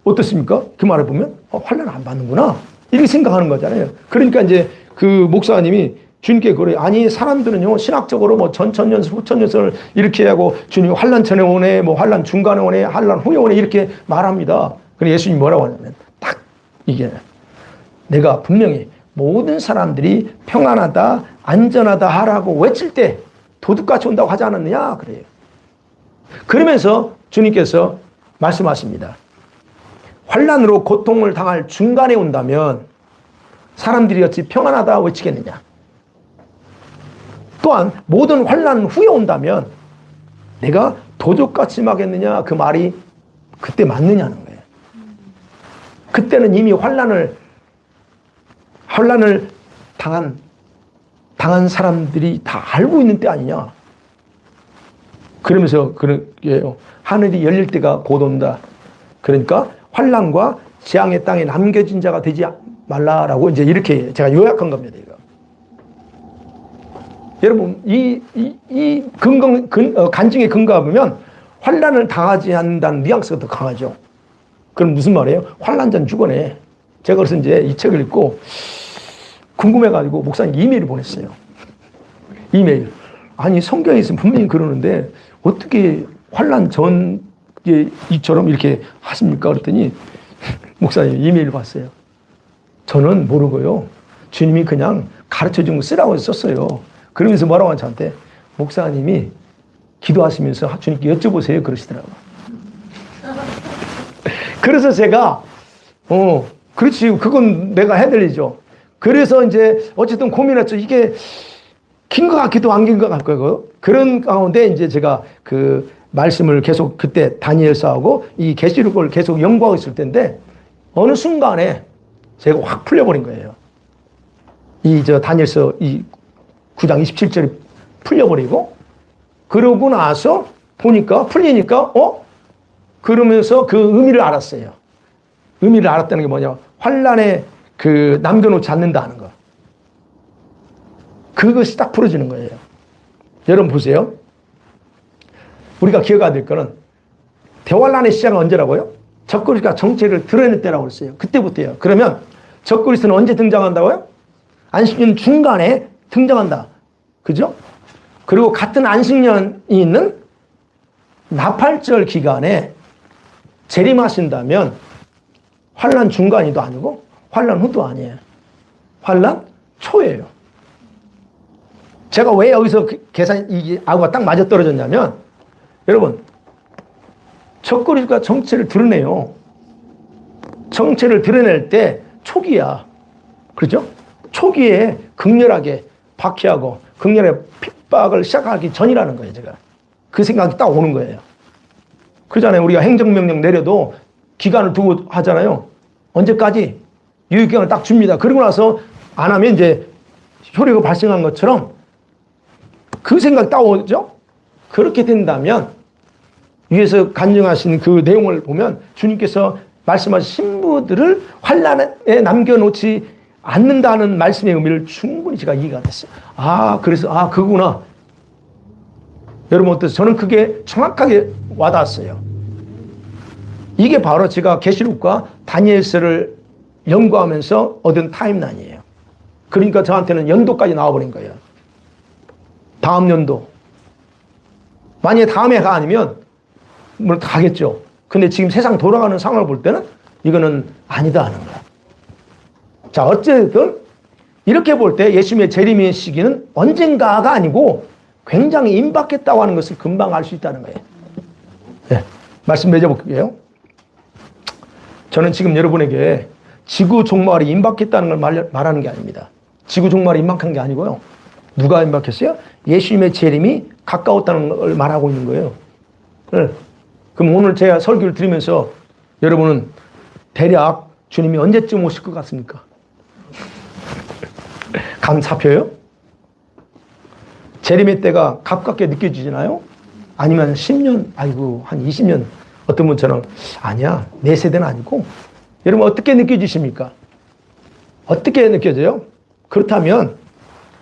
어떻습니까? 그 말을 보면, 환난 안 받는구나. 이렇게 생각하는 거잖아요. 그러니까 이제 그 목사님이 주님께 그래요. 아니, 사람들은요, 신학적으로 뭐 전천년설, 후천년설을 이렇게 하고 주님이 환난 전에 오네, 뭐 환난 중간에 오네, 환난 후에 오네, 이렇게 말합니다. 그래서 예수님이 뭐라고 하냐면, 딱 이게 내가 분명히 모든 사람들이 평안하다, 안전하다 하라고 외칠 때 도둑같이 온다고 하지 않았느냐? 그래요. 그러면서 주님께서 말씀하십니다. 환난으로 고통을 당할 중간에 온다면 사람들이 어찌 평안하다 외치겠느냐? 또한 모든 환난 후에 온다면 내가 도둑같이 막겠느냐? 그 말이 그때 맞느냐는 거예요. 그때는 이미 환난을 당한 사람들이 다 알고 있는 때 아니냐? 그러면서 그러게요. 하늘이 열릴 때가 곧 온다. 그러니까 환난과 재앙의 땅에 남겨진 자가 되지 말라라고 이제 이렇게 제가 요약한 겁니다. 이거. 여러분, 이 간증에 근거하면 환난을 당하지 않는다는 뉘앙스가 더 강하죠. 그럼 무슨 말이에요? 환난자는 죽어내. 제가 그래서 이제 이 책을 읽고 궁금해가지고 목사님 이메일을 보냈어요. 이메일. 아니, 성경에 있으면 분명히 그러는데 어떻게 환난 전에 이처럼 이렇게 하십니까? 그랬더니 목사님 이메일 봤어요. 저는 모르고요. 주님이 그냥 가르쳐준 거 쓰라고 썼어요. 그러면서 뭐라고 하는 저한테 목사님이 기도하시면서 주님께 여쭤보세요. 그러시더라고요. 그래서 제가 그렇지, 그건 내가 해야 될 일이죠. 그래서 이제 어쨌든 고민했죠. 이게 긴 것 같기도 안 긴 것 같고요. 그런 가운데 이제 제가 그 말씀을 계속 그때 다니엘서하고 이 계시록을 계속 연구하고 있을 텐데 어느 순간에 제가 확 풀려버린 거예요. 다니엘서 이 9장 27절이 풀려버리고 그러고 나서 보니까 풀리니까 그러면서 그 의미를 알았어요. 의미를 알았다는 게 뭐냐? 환난에 그 남겨놓지 않는다는 거. 그것이 딱 풀어지는 거예요. 여러분 보세요. 우리가 기억해야 될 거는 대환란의 시작은 언제라고요? 적그리스도가 정체를 드러낼 때라고 했어요. 그때부터예요. 그러면 적그리스도는 언제 등장한다고요? 안식년 중간에 등장한다. 그죠? 그리고 같은 안식년이 있는 나팔절 기간에 재림하신다면 환란 중간이도 아니고 환란 후도 아니에요. 환란 초예요. 제가 왜 여기서 이게 아구가 딱 맞아떨어졌냐면 여러분 적그리스도가 정체를 드러내요. 정체를 드러낼 때 초기야. 그렇죠? 초기에 극렬하게 박해하고 극렬하게 핍박을 시작하기 전이라는 거예요. 제가 그 생각이 딱 오는 거예요. 그러잖아요. 우리가 행정명령 내려도 기간을 두고 하잖아요. 언제까지? 유효기간을 딱 줍니다. 그러고 나서 안 하면 이제 효력이 발생한 것처럼 그 생각이 딱 오죠? 그렇게 된다면 위에서 간증하신 그 내용을 보면 주님께서 말씀하신 신부들을 환난에 남겨놓지 않는다는 말씀의 의미를 충분히 제가 이해가 됐어요. 그래서 그구나. 여러분 어떠세요? 저는 그게 정확하게 와닿았어요. 이게 바로 제가 계시록과 다니엘서를 연구하면서 얻은 타임라인이에요. 그러니까 저한테는 연도까지 나와버린 거예요. 다음 연도. 만약에 다음 해가 아니면 뭐 가겠죠. 근데 지금 세상 돌아가는 상황을 볼 때는 이거는 아니다 하는 거야. 자, 어쨌든 이렇게 볼 때 예수님의 재림의 시기는 언젠가가 아니고 굉장히 임박했다고 하는 것을 금방 알 수 있다는 거예요. 네, 말씀 맺어볼게요. 저는 지금 여러분에게 지구 종말이 임박했다는 걸 말하는 게 아닙니다. 지구 종말이 임박한 게 아니고요. 누가 임박했어요? 예수님의 재림이 가까웠다는 걸 말하고 있는 거예요. 네. 그럼 오늘 제가 설교를 들으면서 여러분은 대략 주님이 언제쯤 오실 것 같습니까? 감 잡혀요? 재림의 때가 가깝게 느껴지잖아요? 아니면 10년, 아이고, 한 20년. 어떤 분처럼, 아니야, 내 세대는 아니고. 여러분, 어떻게 느껴지십니까? 어떻게 느껴져요? 그렇다면,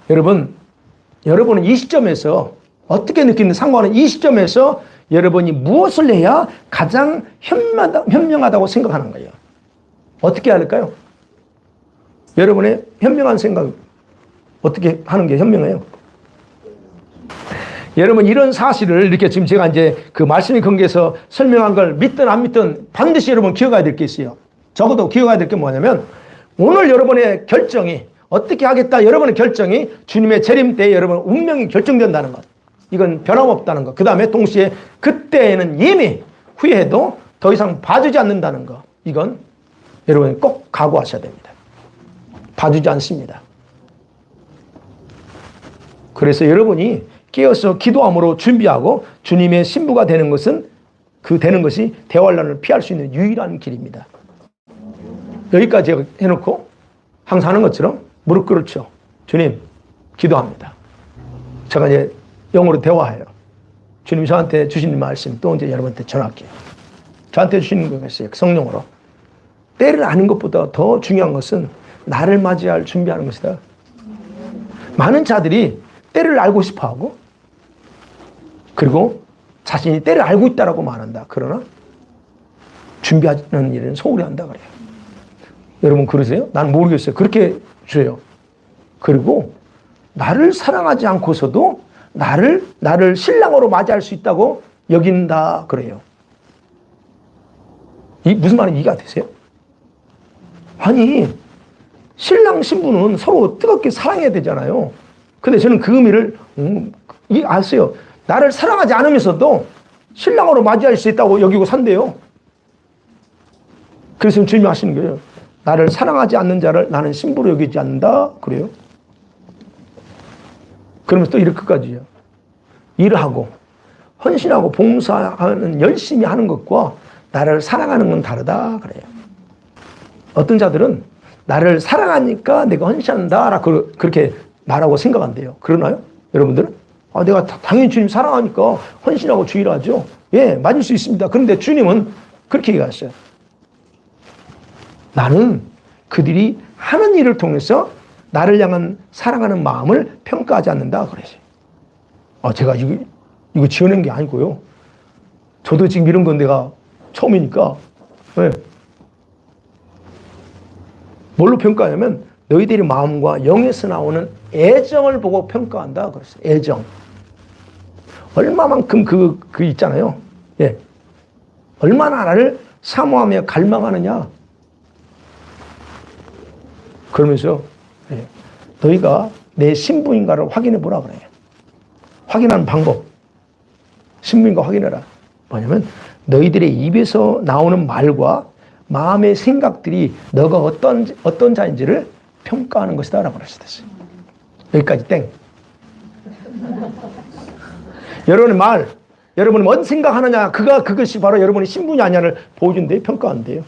여러분은 이 시점에서, 어떻게 느끼는 상관은 이 시점에서 여러분이 무엇을 해야 가장 현명하다고 생각하는 거예요? 어떻게 할까요? 여러분의 현명한 생각, 어떻게 하는 게 현명해요? 여러분, 이런 사실을 이렇게 지금 제가 이제 그 말씀의 근거에서 설명한 걸 믿든 안 믿든 반드시 여러분 기억해야 될 게 있어요. 적어도 기억해야 될 게 뭐냐면, 오늘 여러분의 결정이, 어떻게 하겠다 여러분의 결정이 주님의 재림 때 여러분 운명이 결정된다는 것. 이건 변함없다는 것. 그 다음에 동시에 그때에는 이미 후회해도 더 이상 봐주지 않는다는 것. 이건 여러분 꼭 각오하셔야 됩니다. 봐주지 않습니다. 그래서 여러분이 깨어서 기도함으로 준비하고 주님의 신부가 되는 것은 되는 것이 대환란을 피할 수 있는 유일한 길입니다. 여기까지 제가 해놓고 항상 하는 것처럼 무릎 꿇죠. 주님, 기도합니다. 제가 이제 영어로 대화해요. 주님 저한테 주시는 말씀 또 이제 여러분한테 전할게요. 저한테 주시는 거 있어요. 성령으로. 때를 아는 것보다 더 중요한 것은 나를 맞이할 준비하는 것이다. 많은 자들이 때를 알고 싶어 하고, 그리고 자신이 때를 알고 있다라고 말한다. 그러나 준비하는 일은 소홀히 한다 그래요. 여러분 그러세요? 난 모르겠어요. 그렇게 줘요. 그리고 나를 사랑하지 않고서도 나를 신랑으로 맞이할 수 있다고 여긴다 그래요. 무슨 말인지 이해가 되세요? 아니, 신랑 신부는 서로 뜨겁게 사랑해야 되잖아요. 근데 저는 그 의미를 아세요. 나를 사랑하지 않으면서도 신랑으로 맞이할 수 있다고 여기고 산대요. 그래서 주님이 하시는 거예요. 나를 사랑하지 않는 자를 나는 신부로 여기지 않는다 그래요. 그러면서 또 이렇게까지요. 일하고 헌신하고 봉사하는 열심히 하는 것과 나를 사랑하는 건 다르다 그래요. 어떤 자들은 나를 사랑하니까 내가 헌신한다라고 그렇게 말하고 생각한대요. 그러나요? 여러분들은? 내가 당연히 주님 사랑하니까 헌신하고 주의를 하죠. 예, 맞을 수 있습니다. 그런데 주님은 그렇게 얘기하셨어요. 나는 그들이 하는 일을 통해서 나를 향한 사랑하는 마음을 평가하지 않는다 그러세요. 제가 이거 지어낸 게 아니고요. 저도 지금 이런 건 내가 처음이니까. 네. 뭘로 평가하냐면 너희들의 마음과 영에서 나오는 애정을 보고 평가한다 그랬어요. 애정. 얼마만큼 그 있잖아요. 예. 얼마나 나를 사모하며 갈망하느냐. 그러면서 예. 너희가 내 신부인가를 확인해 보라 그래요. 확인하는 방법. 신부인가 확인해라. 뭐냐면 너희들의 입에서 나오는 말과 마음의 생각들이 너가 어떤 자인지를 평가하는 것이다 라고 하셨어요. 여기까지 땡. 여러분의 말, 여러분이 뭔 생각하느냐, 그것이 바로 여러분의 신분이 아니냐를 보여준대요. 평가한대요.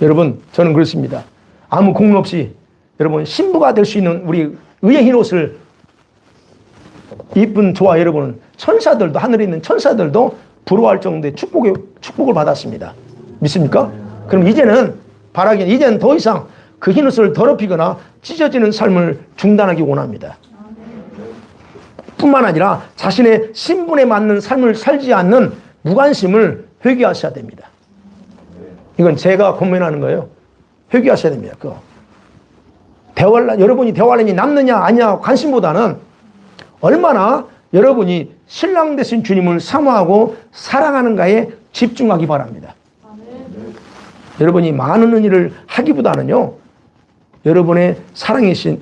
여러분, 저는 그렇습니다. 아무 공로 없이 여러분 신부가 될 수 있는 우리 의의 흰옷을 이쁜 저와 여러분은 천사들도, 하늘에 있는 천사들도 부러워할 정도의 축복을 받았습니다. 믿습니까? 그럼 이제는 이제는 더 이상 그 흰옷을 더럽히거나 찢어지는 삶을 중단하기 원합니다. 뿐만 아니라 자신의 신분에 맞는 삶을 살지 않는 무관심을 회개하셔야 됩니다. 이건 제가 고민하는 거예요. 회개하셔야 됩니다. 여러분이 대환란이 남느냐 아니냐 관심보다는 얼마나 여러분이 신랑 되신 주님을 사모하고 사랑하는가에 집중하기 바랍니다. 여러분이 많은 일을 하기보다는요, 여러분의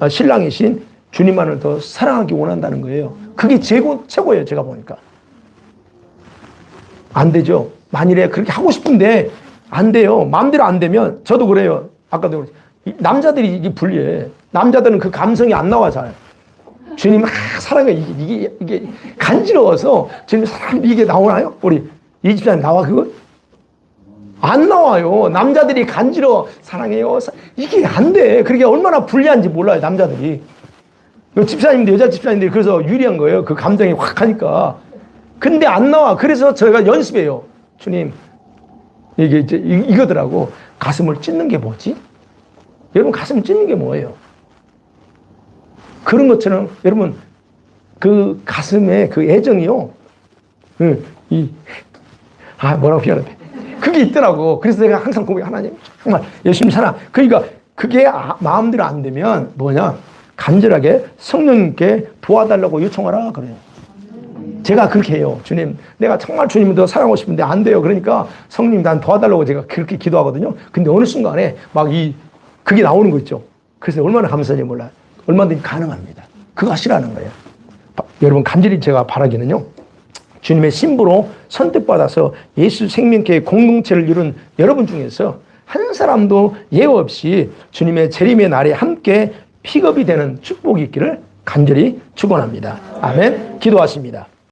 신랑이신 주님만을 더 사랑하기 원한다는 거예요. 그게 최고예요, 제가 보니까. 안 되죠. 만일에 그렇게 하고 싶은데 안 돼요. 마음대로 안 되면, 저도 그래요. 아까도 남자들이 이게 불리해. 남자들은 그 감성이 안 나와 잘. 주님 사랑해. 이게 간지러워서 주님 사랑 이게 나오나요? 우리 이 집사님 나와 그거? 안 나와요. 남자들이 간지러워 사랑해요. 이게 안 돼. 그게 얼마나 불리한지 몰라요 남자들이. 집사님들 여자 집사님들이 그래서 유리한 거예요. 그 감정이 확 하니까. 근데 안 나와. 그래서 저희가 연습해요. 주님 이게 이제 이거더라고. 가슴을 찢는 게 뭐지? 여러분 가슴을 찢는 게 뭐예요? 그런 것처럼 여러분 그 가슴에 그 애정이요. 뭐라고 표현하는데 그게 있더라고. 그래서 내가 항상 고백 하나님 정말 열심히 살아. 그러니까 그게 마음대로 안 되면 뭐냐 간절하게 성령님께 도와달라고 요청하라 그래요. 제가 그렇게 해요. 주님 내가 정말 주님을 더 사랑하고 싶은데 안 돼요. 그러니까 성령님 난 도와달라고 제가 그렇게 기도하거든요. 근데 어느 순간에 막 그게 나오는 거 있죠. 그래서 얼마나 감사한지 몰라요. 얼마든지 가능합니다. 그거 하시라는 거예요. 여러분 간절히 제가 바라기는요. 주님의 신부로 선택받아서 예수 생명교회 공동체를 이룬 여러분 중에서 한 사람도 예외 없이 주님의 재림의 날에 함께 픽업이 되는 축복이 있기를 간절히 축원합니다. 아멘. 기도하십니다.